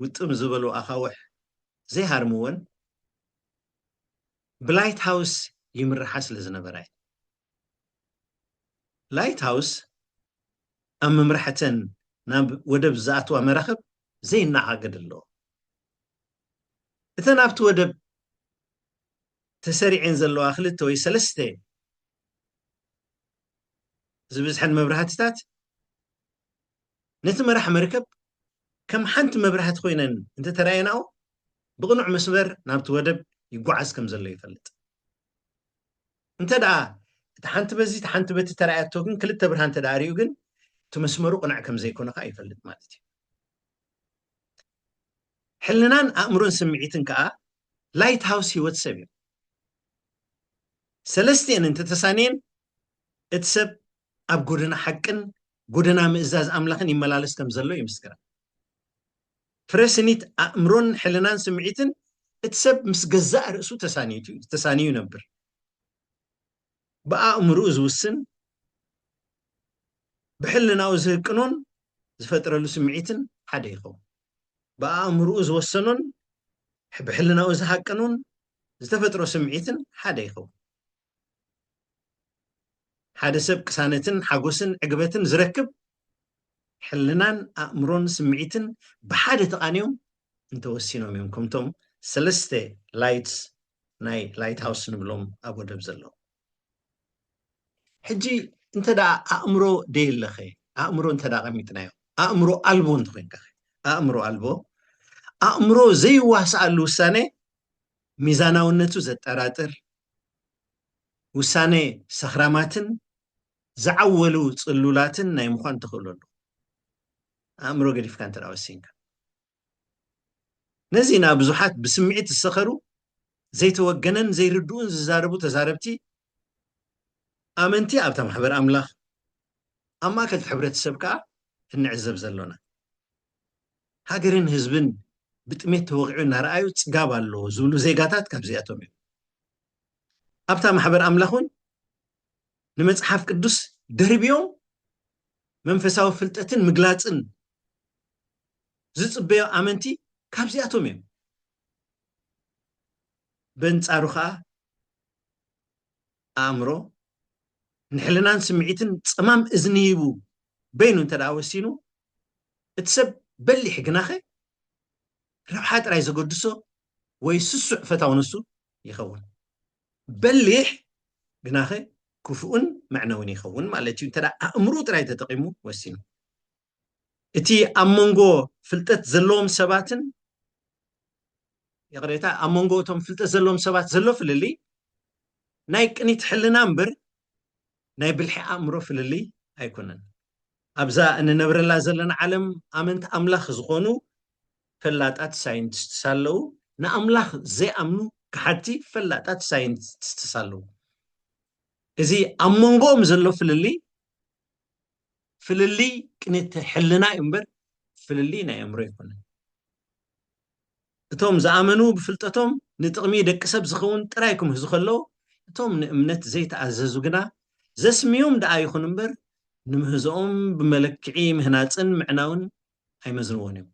ውጥም ዝበሉ ኣኻውሕ ዘይሃርምዎን ብላይት ሃውስ ይምርሓ ስለ ዝነበራ ላይት ሃውስ ኣብ መምራሕተን ናብ ወደብ ዝኣትዋ መራኽብ ዘይናዓገድ ኣለዎ እተን ኣብቲ ወደብ ተሰሪዐን ዘለዋ ክልተ ወይ ሰለስተ ዝበዝሐን መብራህትታት ነቲ መራሕ መርከብ ከም ሓንቲ መብራህቲ ኮይነን እንተተራእየናኦ ብቕኑዕ መስመር ናብቲ ወደብ ይጓዓዝ ከም ዘሎ ይፈልጥ እንተደኣ እቲ ሓንቲ በዚ እቲ ሓንቲ በቲ ተራእያቶ ግን ክልተ ብርሃን ተዳርዩ ግን እቲ መስመሩ ቅኑዕ ከም ዘይኮነ ከዓ ይፈልጥ ማለት እዩ ሕልናን ኣእምሮን ስምዒትን ከዓ ላይት ሃውስ ሂወት ሰብ እዩ ሰለስቲአን እንተተሳንየን እቲ ሰብ ኣብ ጎደና ሓቅን ጎደና ምእዛዝ ኣምላኽን ይመላለስ ከም ዘሎ ይምስክራ ፍረስኒት ኣእምሮን ሕልናን ስምዒትን እቲ ሰብ ምስ ገዛእ ርእሱ ተሳንዩ ነበር ብኣእምሮኡ ዝውስን ብሕልናኡ ዝህቅኖን ዝፈጥረሉ ስምዒትን ሓደ ይኸውን ብኣእምሮኡ ዝወሰኖን ብሕልናኡ ዝሃቅኖን ዝተፈጥሮ ስምዒትን ሓደ ይኸውን ሓደ ሰብ ቅሳነትን ሓጎስን ዕግበትን ዝረክብ ሕልናን ኣእምሮን ስምዒትን ብሓደ ተቃኒዮም እንተወሲኖም እዮም ከምቶም ሰለስተ ላይትስ ናይ ላይት ሃውስ ንብሎም ኣብ ወደብ ዘለዎ ሕጂ እንተደኣ ኣእምሮ ደየለኸ ኣእምሮ እንተደኣ ቀሚጥናዮ ኣእምሮ ኣልቦ እንተኮይንካ ኣእምሮ ኣልቦ ኣእምሮ ዘይዋስኣሉ ውሳነ ሚዛናውነቱ ዘጠራጥር ውሳነ ሰኽራማትን ዝዓወሉ ፅሉላትን ናይ ምዃን ትኽእለሉ ኣእምሮ ገዲፍካ እንተደኣ ወሲንካ ነዚና ብዙሓት ብስምዒት ዝሰኸሩ ዘይተወገነን ዘይርድኡን ዝዛረቡ ተዛረብቲ ኣመንቲ ኣብታ ማሕበር ኣምላኽ ኣብ ማእከል ሕብረተሰብ ከዓ እንዕዘብ ዘሎና ሃገርን ህዝብን ብጥሜት ተወቂዑ እናረኣዩ ፅጋብ ኣለዎ ዝብሉ ዜጋታት ካብዚኣቶም እዮም ኣብታ ማሕበር ኣምላኹን ንመፅሓፍ ቅዱስ ደርቢዮም መንፈሳዊ ፍልጠትን ምግላፅን ዝፅበዮ ኣመንቲ ካብዚኣቶም እዮም በንፃሩ ከዓ ኣእምሮ ንሕልናን ስምዒትን ፀማም እዝኒ ሂቡ በይኑ እንተደኣ ወሲኑ እቲ ሰብ በሊሕ ግናኸ ረብሓ ጥራይ ዘገድሶ ወይ ስሱዕ ፈታው ንሱ ይኸውን በሊሕ ግናኸ ክፉኡን መዕነውን ይኸውን ማለት እዩ እንተደኣ ኣእምሮ ጥራይ ተጠቂሙ ወሲኑ እቲ ኣብ መንጎ ፍልጠት ዘለዎም ሰባትን يقريتا أمونغو توم فلت زلهم سبات زلو فللي ناي كنيت حلنا أمبر ناي بالحق أمرو فللي هيكونن أبزا أن نبر الله زلنا علم أمنت أملاخ زغونو فلاتات ساينس تسالو نا أملاخ زي أمنو كحتي فلاتات ساينس تسالو إذي أمونغو مزلو فللي كنيت حلنا أمبر فللي ناي أمرو يكونن توم زامنو بفلتتهم نتقمي دك سب زخون ترايكم هزخلو توم نأمنت زيت عززو جنا زسميوم دا يخون امبر نمهزوم بملكعي مهناتن معناون هاي مزنونيم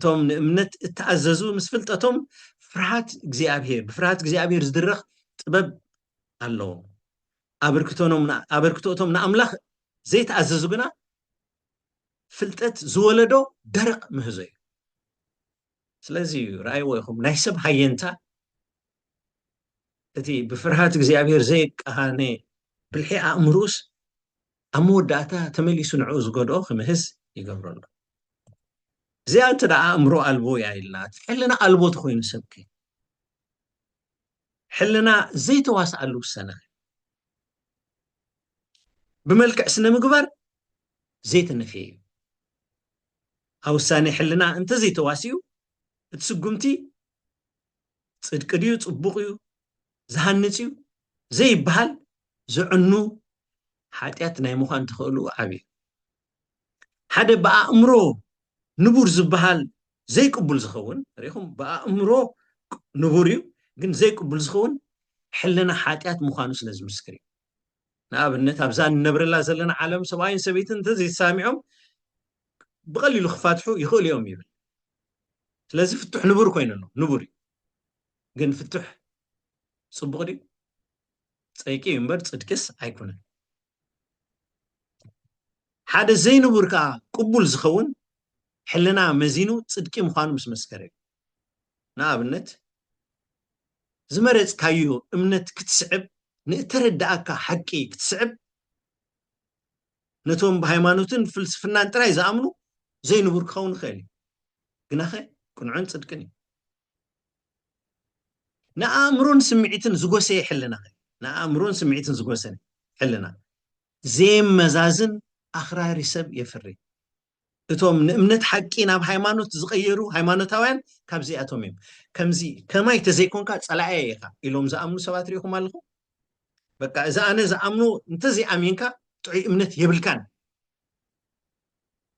توم نأمنت تعززو مسفلتتهم ፍርሃት እግዚአብሔር بفرሃት እግዚአብሔር ዝድረኽ ጥበብ ኣለዎ ኣበርክቶቶም ንኣምላኽ ዘይተኣዘዙ ግና ፍልጠት ዝወለዶ ደረቕ ምህዞ እዩ ስለዚ ረኣይዎ ኢኹም ናይ ሰብ ሃየንታ እቲ ብፍርሃት እግዚአብሔር ዘይቃሃነ ብልሒ ኣእምሮስ ኣብ መወዳእታ ተመሊሱ ንዕኡ ዝጎድኦ ክምህዝ ይገብረሎ እዚኣ እንተ ደኣ ኣእምሮ ኣልቦ እያ ኢልና ሕልና ኣልቦ ተኮይኑ ሰብኪ ሕልና ዘይተዋስኣሉ ሰነኽ بملكع سنة مقبر زيت النفي أو الثاني حلنا أنت زي تواسيو تسقمتي تصدقديو تصبقيو زهنتيو زي بحال زعنو حاتياتنا يمخان تخلو عبي حدا بقى أمرو نبور زبحال زي قبل زخون ريخم بقى أمرو نبوريو جن زي قبل زخون حلنا حاتيات مخانوس لازم سكري نابنت أبزان النبر الله زلنا عالم سواين سبيتن تزي سامعهم بقليلو خفاتحو يخول يوم يبل لازم فتح نبور كوينو نبوري جن فتح صبغري صيكي ينبر صدكس أيكون حدا زي نبور كا قبول زخون حلنا مزينو صدكي مخانو مس مسكري نابنت زمرت كايو امنت كتسعب نتردأك حقي كتسعب نتوم بهايمانوتن فلسفنا انتراي زامنو زي نبور كون خيلي قناخي كن عن صدقني نأمرون سمعيتن زغوسي حلنا نأمرون سمعيتن زغوسن حلنا زي مزازن أخراري سب يفري እቶም ንእምነት ሓቂ ናብ ሃይማኖት ዝቀየሩ ሃይማኖታውያን ካብዚ ኣቶም እዮም ከምዚ ከማይ ተዘይኮንካ ጸላኤ ኢኻ ኢሎም ዝኣምኑ ሰባት ሪኢኹም ኣለኹም በቃ እዛ ኣነ ዝኣምኑ እንተዚ ኣሚንካ ጥዑይ እምነት የብልካን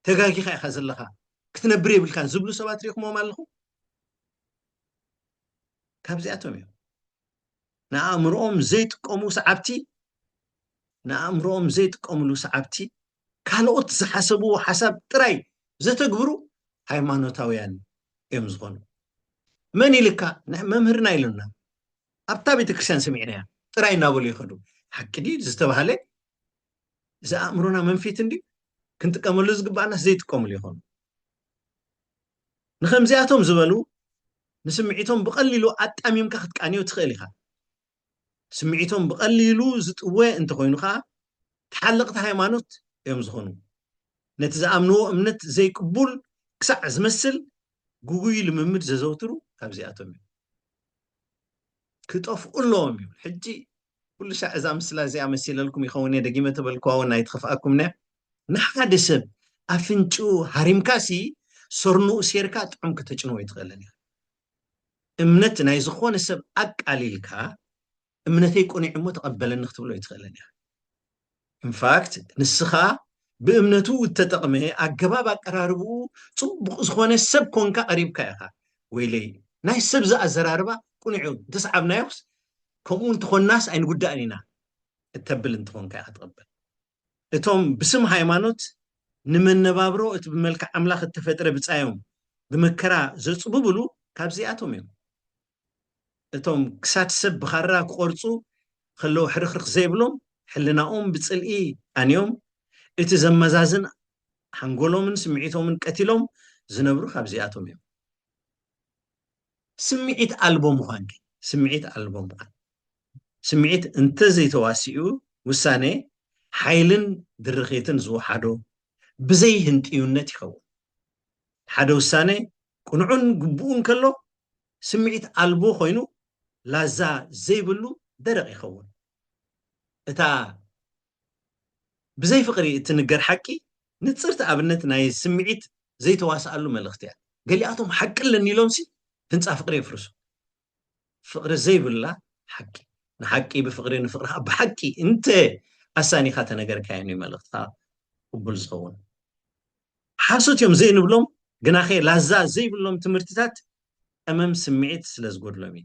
ተጋጊኻ ኢኻ ዘለኻ ክትነብር የብልካን ዝብሉ ሰባት ሪኢኹምዎም ኣለኹም ካብዚ ኣቶም እዮም ንኣእምሮኦም ዘይጥቀሙ ሰዓብቲ ካልኦት ዝሓሰቡ ሓሳብ ጥራይ ዘተግብሩ ሃይማኖታውያን እዮም ዝኾኑ መን ኢልካ መምህርና ኢሉና ኣብታ ቤተክርስትያን ሰሚዕና ጥራይ እናበሉ ይኸዱ ሓቂ ድዩ ዝተባሃለ ዝኣእምሮና መንፊት እንዲ ክንጥቀመሉ ዝግባአና ዘይጥቀሙሉ ይኾኑ ንከምዚኣቶም ዝበሉ ንስምዒቶም ብቐሊሉ ኣጣሚምካ ክትቃንዮ ትኽእል ኢኻ ስምዒቶም ብቐሊሉ ዝጥወ እንተኮይኑ ከዓ ተሓለቕቲ ሃይማኖት እዮም ዝኾኑ ነቲ ዝኣምንዎ እምነት ዘይቅቡል ክሳዕ ዝመስል ጉጉይ ልምምድ ዘዘውትሩ ካብዚኣቶም እዮም ክጠፍኡ ኣለዎም እዩ ሕጂ ኩሉ ሻዕ እዛ ምስላ እዚኣ መሲለልኩም ይኸውን እየ ደጊመ ተበልክዋ እውን ኣይትኸፍኣኩምና ንሓደ ሰብ ኣፍንጩኡ ሃሪምካሲ ሰርኑኡ ሴርካ ጥዑም ከተጭንዎ ይትኽእልን ኢኻ እምነት ናይ ዝኾነ ሰብ ኣቃሊልካ እምነተይ ቆኒዑ እሞ ተቐበለኒ ክትብሎ ይትኽእልን ኢኻ ኢንፋክት ንስኻ ብእምነቱ እተጠቕመ ኣገባብ ኣቀራርብኡ ፅቡቕ ዝኾነ ሰብ ኮንካ ቀሪብካ ኢኻ ወይለይ ናይ ሰብ ዝኣዘራርባ ቁኒዑ ተሰዓብናዮስ ከምኡ እንትኾናስ ኣይንጉዳእን ኢና እተብል እንትኾንካ ኢኻ ትቐበል እቶም ብስም ሃይማኖት ንመነባብሮ እቲ ብመልክዕ ኣምላኽ እተፈጥረ ብፃዮም ብመከራ ዘፅብብሉ ካብዚኣቶም እዮም እቶም ክሳድ ሰብ ብኻራ ክቆርፁ ከለዉ ሕርኽርኽ ዘይብሎም ሕልናኦም ብፅልኢ ኣንዮም እቲ ዘመዛዝን ሓንጎሎምን ስምዒቶምን ቀቲሎም ዝነብሩ ካብዚኣቶም እዮም ስምዒት ኣልቦ ምዃን ስምዒት እንተዘይተዋሲኡ ውሳኔ ሓይልን ድርኺትን ዝወሓዶ ብዘይ ህንጥዩነት ይኸውን ሓደ ውሳኔ ቁንዑን ግቡኡን ከሎ ስምዒት ኣልቦ ኮይኑ ላዛ ዘይብሉ ደረቕ ይኸውን እታ ብዘይ ፍቅሪ እትንገር ሓቂ ንፅርቲ ኣብነት ናይ ስምዒት ዘይተዋስኣሉ መልእኽቲ እያ ገሊኣቶም ሓቅለን ኢሎምሲ ህንፃ ፍቅሪ የፍርሱ ፍቅሪ ዘይብላ ሓቂ ንሓቂ ብፍቅሪ ንፍቅርካ ብሓቂ እንተ ኣሳኒኻ ተነገርካዮ መልእኽትካ ቅቡል ዝኸውን ሓሶት እዮም ዘይንብሎም ግናኸ ላዛ ዘይብሎም ትምህርትታት ቀመም ስምዒት ስለ ዝጎድሎም እዩ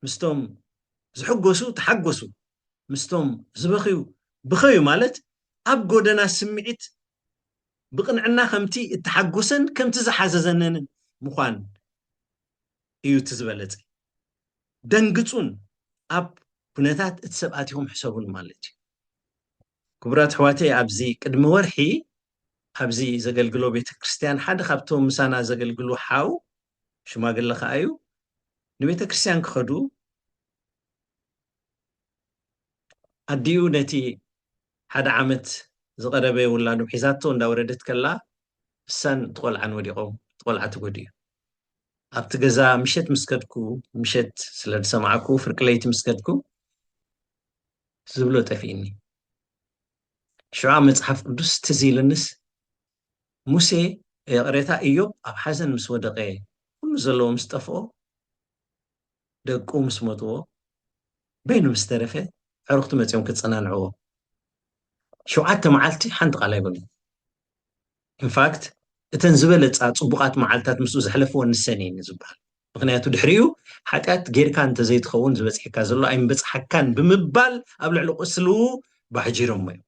ምስቶም ዝሕጎሱ ተሓጎሱ ምስቶም ዝበኽዩ ብኸዩ ማለት ኣብ ጎደና ስምዒት ብቕንዕና ከምቲ እተሓጎሰን ከምቲ ዝሓዘዘንን ምዃን እዩ ትዝበለጽ ደንግጹን ኣብ ኩነታት እትሰብኣትዮም ሕሰቡን ማለት እዩ ክቡራት ሕዋተይ ኣብዚ ቅድሚ ወርሒ ኣብዚ ዘገልግሎ ቤተ ክርስቲያን ሓደ ካብቶም ምሳና ዘገልግሉ ሓው ሽማግለ ከዓ እዩ ንቤተ ክርስቲያን ክኸዱ ኣዲኡ ነቲ ሓደ ዓመት ዝቐረበ ውላዱ ሒዛቶ እንዳወረደት ከላ እሳን ትቆልዓን ወዲቖም ትቆልዓ ትጎድዩ ኣብቲ ገዛ ምሸት ምስከድኩ ምሸት ስለ ዝሰማዓኩ ፍርቂ ለይቲ ምስከድኩ ዝብሎ ጠፊእኒ ሽዑ መጽሓፍ ቅዱስ ትዝ ኢልንስ ሙሴ ቅሬታ ኢዮብ ኣብ ሓዘን ምስ ወደቀ ኩሉ ዘለዎ ምስ ጠፍኦ ደቁ ምስ ሞትዎ በይኑ ምስ ተረፈ ዕሩኽቲ መፅኦም ክፀናንዕዎ 7 መዓልቲ ሓንቲ ቃል ኣይበሉ ኢንፋክት እተን ዝበለፃ ፅቡቃት መዓልትታት ምስኡ ዘሕለፍዎ ንሰን እየን ዝበሃል ምክንያቱ ድሕሪኡ ሓጢኣት ጌርካ እንተዘይትኸውን ዝበፅሐካ ዘሎ ኣይንበፅሓካን ብምባል ኣብ ልዕሊ ቁስሉ ባሕጂሮሞ እዮም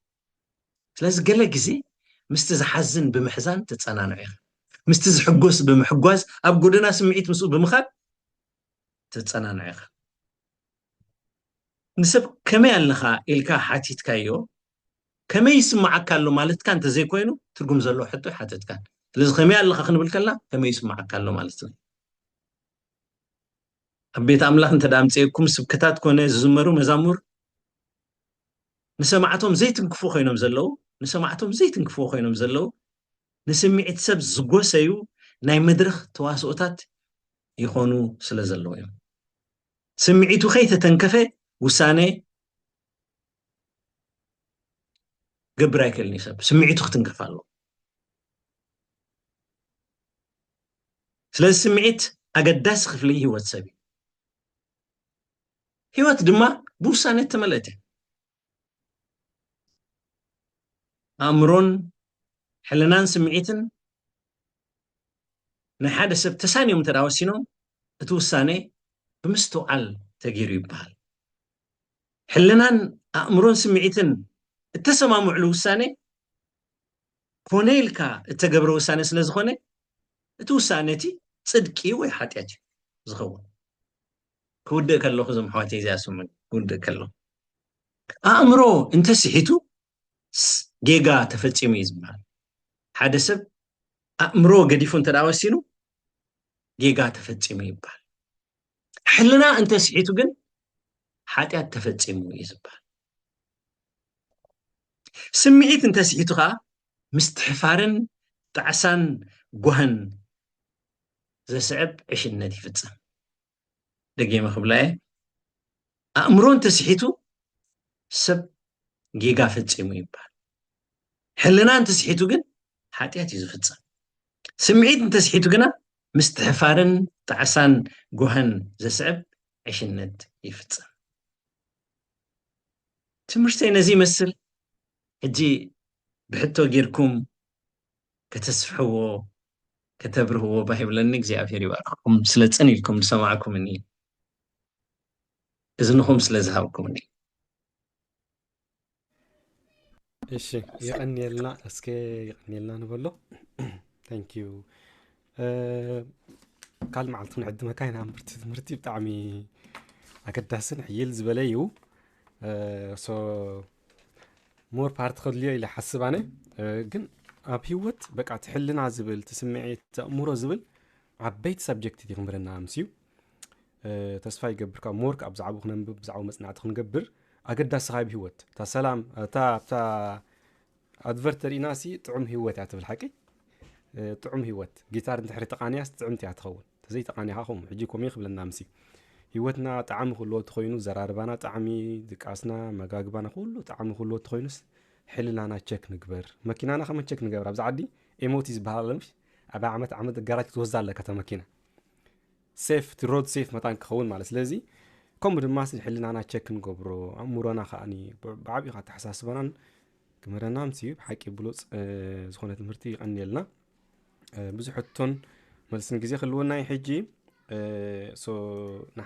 ስለዚ ገለ ግዜ ምስቲ ዝሓዝን ብምሕዛን ትፀናንዑ ኢኻ ምስቲ ዝሕጎስ ብምሕጓዝ ኣብ ጎደና ስምዒት ምስኡ ብምኻድ ትፀናንዑ ኢኻ ንሰብ ከመይ ኣለኻ ኢልካ ሓቲትካዮ ከመይ ይስማዓካ ኣሎ ማለትካ እንተዘይኮይኑ ትርጉም ዘለዎ ሕቶ ይሓትትካ ስለዚ ከመይ ኣለኻ ክንብል ከለና ከመይ ይስማዓካ ኣሎ ማለት እዩ ኣብ ቤት ኣምላኽ እንተ ዳምፅኩም ስብከታት ኮነ ዝዝመሩ መዛሙር ንሰማዕቶም ዘይትንክፉ ኮይኖም ዘለዉ ንሰማዕቶም ዘይትንክፉ ኮይኖም ዘለዉ ንስምዒት ሰብ ዝጎሰዩ ናይ መድረኽ ተዋስኦታት ይኾኑ ስለ ዘለዉ እዮም ስምዒቱ ከይተተንከፈ ውሳኔ ገብር ኣይክእልን እዩ ሰብ ስምዒቱ ክትንከፍ ኣሎ ስለዚ ስምዒት ኣገዳሲ ክፍሊ ህይወት ሰብ እዩ ህይወት ድማ ብውሳኔ ተመልአት ኣእምሮን ሕልናን ስምዒትን ናይ ሓደ ሰብ ተሳንዮም ተዳወሲኖም እቲ ውሳኔ ብምስትውዓል ተገይሩ ይበሃል ሕልናን ኣእምሮን ስምዒትን እተሰማምዕሉ ውሳኔ ኮነ ኢልካ እተገብረ ውሳኔ ስለ ዝኾነ እቲ ውሳኔ እቲ ጽድቂ ወይ ሓጢኣት እዩ ዝኸውን ክውድእ ከለኹ እዞም ኣሕዋተይ እዚኣስምን ክውድእ ከለኹ ኣእምሮ እንተስሒቱ ጌጋ ተፈፂሙ እዩ ዝበሃል ሓደ ሰብ ኣእምሮ ገዲፉ እንተዳወሲኑ ጌጋ ተፈፂሙ ይበሃል ሕልና እንተስሒቱ ግን ሓጢኣት ተፈፂሙ እዩ ዝበሃል ስምዒት እንተስሒቱ ከዓ ምስትሕፋርን ጣዕሳን ጓህን ዘስዕብ ዕሽነት ይፍፅም ደጌመ ክብላየ ኣእምሮ እንተስሒቱ ሰብ ጌጋ ፈፂሙ ይበሃል ሕልና እንተስሒቱ ግን ሓጢኣት እዩ ዝፍፅም ስምዒት እንተስሒቱ ግና ምስትሕፋርን ጣዕሳን ጓህን ዘስዕብ ዕሽነት ይፍፅም ትምህርተይ ነዚ ይመስል ሕጂ ብሕቶ ጌርኩም ከተስፍሕዎ ከተብርህዎ ባሂብለኒ እግዚኣብሔር ይባርኸኩም ስለ ፅን ኢልኩም ዝሰማዕኩምኒ እዝንኹም ስለ ዝሃብኩምኒ እሺ ይቀኒየልና እስከ ይቀኒየልና ንበሎ ታንክ ዩ ካል መዓልቲ ክንዕድመካ ኢና ትምህርቲ ብጣዕሚ ኣገዳስን ሕይል ዝበለ እዩ ሶ ሞር ፓርት ክድልዮ ኢለ ሓስብ ኣነ ግን ኣብ ህይወት በቃ ትሕልና ዝብል ትስምዒት ተእምሮ ዝብል ዓበይቲ ሰብጀክት ይኽንብረና ምስዩ ተስፋ ይገብርካ ሞር ካብ ብዛዕባ ክነንብብ ብዛዕባ መፅናዕቲ ክንገብር ኣገዳሲ ካብ ህይወት እታ ሰላም እታ ኣድቨርት ሪናሲ ጥዑም ህይወት እያ ትብል ሓቂ ጥዑም ህይወት ጊታር እንድሕሪ ተቃንያስ ጥዑምቲ እያ ትኸውን ተዘይ ተቃንያኻ ኹም ሕጂ ኮመይ ክብለና ምሲ ህይወትና ጣዕሚ ክህልዎ እትኮይኑ ዘራርባና ጣዕሚ ድቃስና መጋግባና ኩሉ ጣዕሚ ክህልዎ እትኮይኑስ ሕልናና ቸክ ንግበር መኪናና ከመ ቸክ ንገብር ኣብዛ ዓዲ ኤሞቲ ዝበሃል ኣለምሽ ኣብ ዓመት ጋራጅ ትወስዳ ኣለካ እታ መኪና ሴፍ ቲ ሮድ ሴፍ መጣን ክኸውን ማለት ስለዚ ከምኡ ድማ ሕልናና ቸክ ንገብሮ ኣእምሮና ከዓኒ ብዓብዪ ካ ተሓሳስበናን ክመረና ምሲዩ ብሓቂ ብሉፅ ዝኾነ ትምህርቲ ይቀኒየልና ብዙሕ ሕቶን መልስን ግዜ ክህልወናይ ሕጂ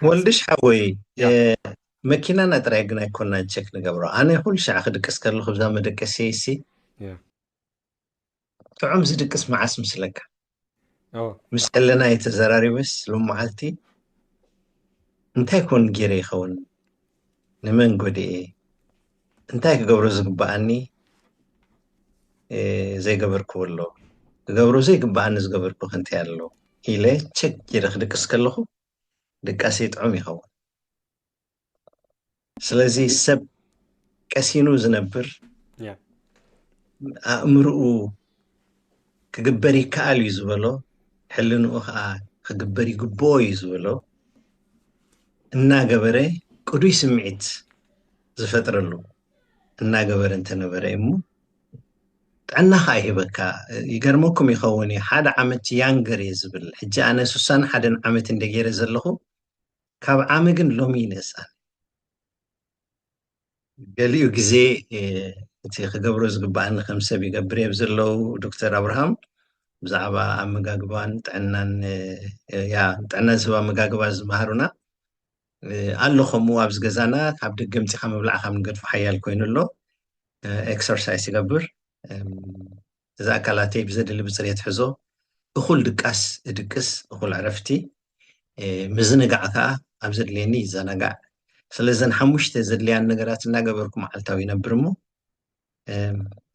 ወልድሽ ሓወይ መኪናና ጥራይ ግን ኣይኮንና ቸክ ንገብሮ ኣነ ኩሉ ሻዕ ክድቅስ ከለኹ ብዛ መደቀሲ ሲ ጥዑም ዝድቅስ መዓስ ምስለካ ምስ ሕልና የተዘራሪበስ ሎም መዓልቲ እንታይ ኮን ገይረ ይኸውን ንመን ጎዲኤ እንታይ ክገብሮ ዝግባኣኒ ዘይገበርክዎ ኣሎ ክገብሮ ዘይግባኣኒ ዝገበርኩ እንታይ ኣሎ ኢለ ቸክ ጌረ ክድቅስ ከለኹ ድቃሰይ ጥዑም ይኸውን ስለዚ ሰብ ቀሲኑ ዝነብር ያ ኣእምርኡ ክግበር ይከኣል እዩ ዝበሎ ሕልንኡ ከዓ ክግበር ይግብኦ እዩ ዝበሎ እናገበረ ቅዱይ ስምዒት ዝፈጥረሉ እናገበረ እንተነበረ እሞ ጥዕና ከዓ ይህበካ ይገርመኩም ይኸውን እዩ ሓደ ዓመት ያንገር እየ ዝብል ሕጂ ኣነ 61 ዓመት እንደገይረ ዘለኹ ካብ ዓመ ግን ሎሚ ይነሳን ገሊኡ ግዜ እቲ ክገብሮ ዝግባኣኒ ከም ሰብ ይገብር እየ ብዘለዉ ዶክተር ኣብርሃም ብዛዕባ ኣመጋግባን ጥዕናን ጥዕና ዝህብ ኣመጋግባ ዝመሃሩና ኣሎ ከምኡ ኣብዚ ገዛና ካብ ደገ ምፂኻ ምብላዕ ካብ ንገድፎ ሓያል ኮይኑ ኣሎ ኤክሰርሳይዝ ይገብር እዛ ኣካላተይ ብዘድሊ ብፅሬት ሕዞ እኹል ድቃስ እድቅስ እኹል ዕረፍቲ ምዝንጋዕ ከዓ ኣብ ዘድልየኒ ይዘናጋዕ ስለዘን ሓሙሽተ ዘድልያን ነገራት እናገበርኩ መዓልታዊ ይነብር እሞ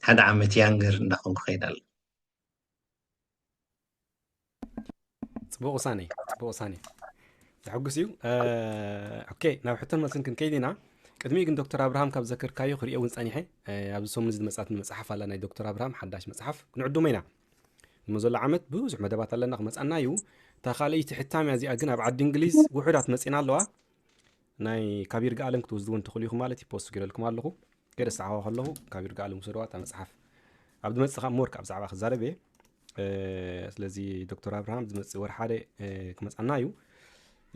ሓደ ዓመት ያንገር እንዳኾንኩ ከይድ ኣሎ ፅቡቅ ውሳኔ ዘሐጉስ እዩ ኦኬ ናብ ሕቶን መልስን ክንከይድ ኢና ቅድሚ ግን ዶክተር ኣብርሃም ካብ ዘከርካዮ ክሪኦ እውን ፀኒሐ ኣብዚ ሰሙን ዝመፃት መፅሓፍ ኣላ ናይ ዶክተር ኣብርሃም ሓዳሽ መፅሓፍ ክንዕድሞ ኢና ንመዘሎ ዓመት ብዙሕ መደባት ኣለና ክመፃና እዩ እታ ካልእይቲ ሕታምያ እዚኣ ግን ኣብ ዓዲ እንግሊዝ ውሑዳት መፂና ኣለዋ ናይ ካብ ይርጋ ኣለም ክትወስድዎ እንትኽእሉ ኢኹም ማለት ፖስት ገይረልኩም ኣለኹ ገለ ሰዓዋ ከለኹ ካብ ይርጋ ኣለም ውሰድዋ እታ መፅሓፍ ኣብ ዝመፅእ ከዓ ሞር ካብ ብዛዕባ ክዛረብ እየ ስለዚ ዶክተር ኣብርሃም ዝመፅእ ወር ሓደ ክመፃና እዩ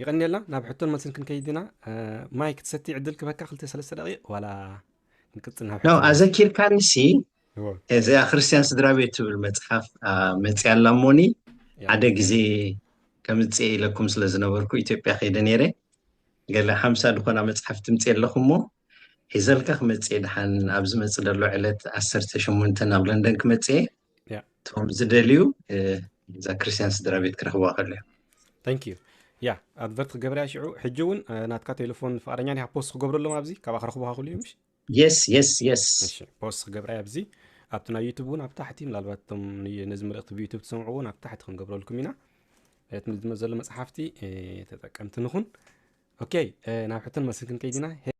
ይቀኒየልና ናብ ሕቶን መልስን ክንከይድ ኢና ማይ ክትሰቲ ዕድል ክበካ 2-3 ደቂቕ ዋላ ክንቅፅል ናብ ሕቶ ኣዘኪርካንሲ እዚኣ ክርስቲያን ስድራ ቤት ትብል መፅሓፍ መፅያ ኣላ እሞኒ ሓደ ግዜ ከምፅአ ኢለኩም ስለ ዝነበርኩ ኢትዮጵያ ከይደ ነይረ ገለ 50 ድኾና መፅሓፍ ትምፅእ ኣለኹ እሞ ሒዘልካ ክመፅእ ድሓን ኣብ ዝመፅእ ዘሎ ዕለት 18 ናብ ለንደን ክመፅእ እቶም ዝደልዩ እዛ ክርስቲያን ስድራ ቤት ክረኽብዋ ከሎ ታንክ ዩ ያ ኣድቨርት ክገብርያ ሽዑ ሕጂ እውን ናትካ ቴሌፎን ፍቃደኛ ኒሃ ፖስት ክገብረሎም ኣብዚ ካብኣ ክረኽቡካ ክእሉ እዩ ምሽ የስ ፖስት ክገብርያ ኣብዚ ኣብቲ ናይ ዩቱብ እውን ኣብ ታሕቲ ምናልባት እቶም ነዚ መልእኽቲ ብዩቱብ ትሰምዑ እውን ኣብ ታሕቲ ክንገብረልኩም ኢና እቲ ዘሎ መፅሓፍቲ ተጠቀምቲ ንኹን ኦኬ ናብ ሕቶን መልስን ክንከይድ ኢና